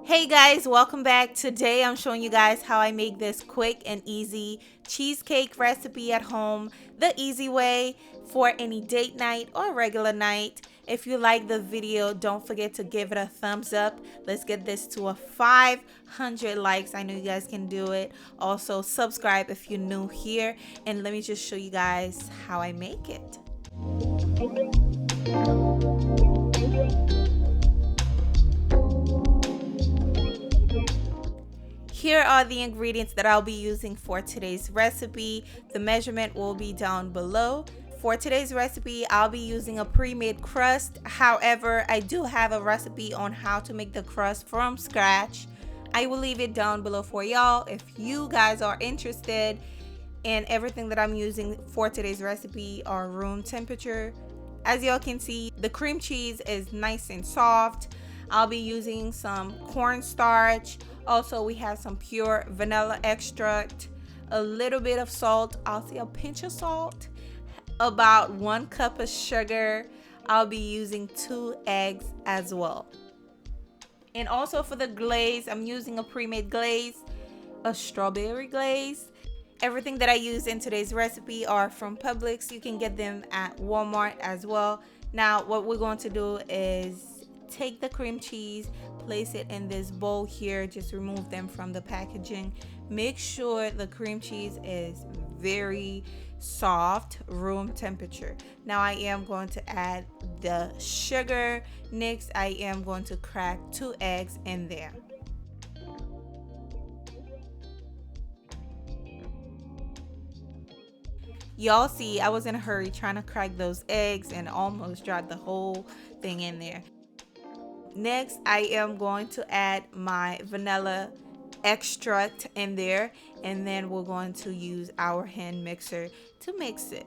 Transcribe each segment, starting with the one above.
Hey guys, welcome back. Today I'm showing you guys how I make this quick and easy cheesecake recipe at home, the easy way for any date night or regular night. If you like the video, don't forget to give it a thumbs up. Let's get this to a 500 likes. I know you guys can do it. Also subscribe if you're new here, and let me just show you guys how I make it. Here are the ingredients that I'll be using for today's recipe. The measurement will be down below. For today's recipe, I'll be using a pre-made crust. However, I do have a recipe on how to make the crust from scratch. I will leave it down below for y'all if you guys are interested. And everything that I'm using for today's recipe are room temperature. As y'all can see, the cream cheese is nice and soft. I'll be using some cornstarch. Also, we have some pure vanilla extract, a little bit of salt. I'll say a pinch of salt, about 1 cup of sugar. I'll be using 2 eggs as well. And also for the glaze, I'm using a pre-made glaze, a strawberry glaze. Everything that I use in today's recipe are from Publix. You can get them at Walmart as well. Now, what we're going to do is take the cream cheese, place it in this bowl here, just remove them from the packaging. Make sure the cream cheese is very soft, room temperature. Now I am going to add the sugar. Next, I am going to crack 2 eggs in there. Y'all see, I was in a hurry trying to crack those eggs and almost dropped the whole thing in there. Next, I am going to add my vanilla extract in there, and then we're going to use our hand mixer to mix it.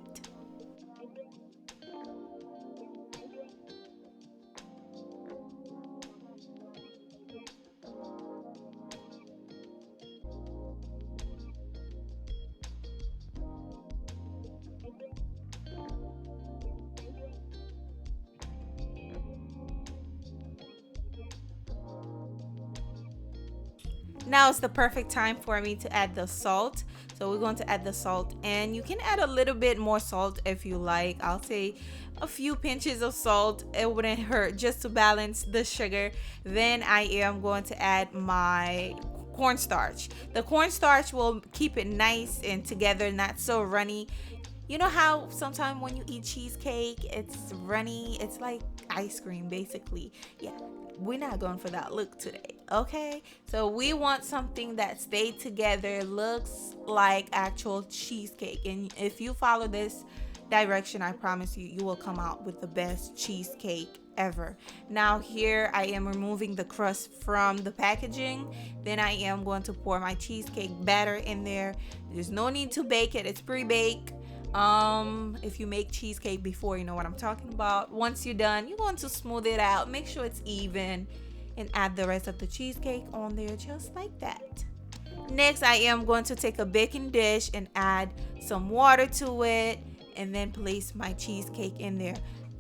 Now it's the perfect time for me to add the salt. So we're going to add the salt, and you can add a little bit more salt if you like. I'll say a few pinches of salt. It wouldn't hurt, just to balance the sugar. Then I am going to add my cornstarch. The cornstarch will keep it nice and together, not so runny. You know how sometimes when you eat cheesecake, it's runny? It's like ice cream, basically. Yeah, we're not going for that look today, okay? So we want something that stays together, looks like actual cheesecake. And if you follow this direction, I promise you, you will come out with the best cheesecake ever. Now here I am removing the crust from the packaging. Then I am going to pour my cheesecake batter in there. There's no need to bake it, it's pre-baked. If you make cheesecake before, you know what I'm talking about. Once you're done, you want to smooth it out, make sure it's even, and add the rest of the cheesecake on there just like that. Next, I am going to take a baking dish and add some water to it, and then place my cheesecake in there.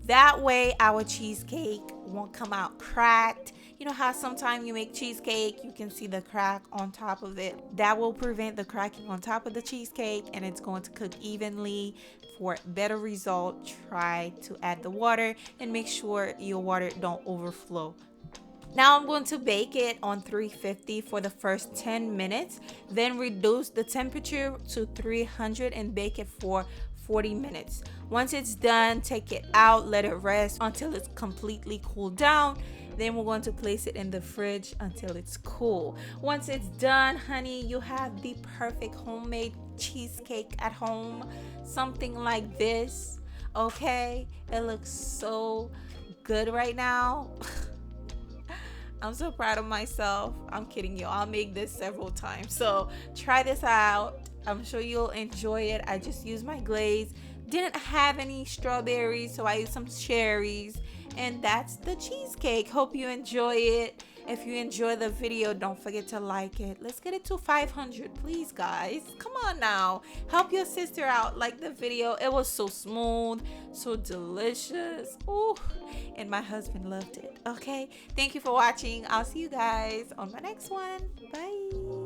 That way our cheesecake won't come out cracked. You know how sometimes you make cheesecake, you can see the crack on top of it. That will prevent the cracking on top of the cheesecake, and it's going to cook evenly. For better result, try to add the water and make sure your water don't overflow. Now I'm going to bake it on 350 for the first 10 minutes, then reduce the temperature to 300 and bake it for 40 minutes. Once it's done, take it out, let it rest until it's completely cooled down. Then we're going to place it in the fridge until it's cool. Once it's done, honey, you have the perfect homemade cheesecake at home. Something like this, okay? It looks so good right now. I'm so proud of myself. I'm kidding you. I'll make this several times. So try this out. I'm sure you'll enjoy it. I just used my glaze. Didn't have any strawberries, so I used some cherries. And that's the cheesecake. Hope you enjoy it. If you enjoy the video, don't forget to like it. Let's get it to 500, please, guys. Come on now. Help your sister out. Like the video. It was so smooth, so delicious. Ooh, and my husband loved it. Okay. Thank you for watching. I'll see you guys on my next one. Bye.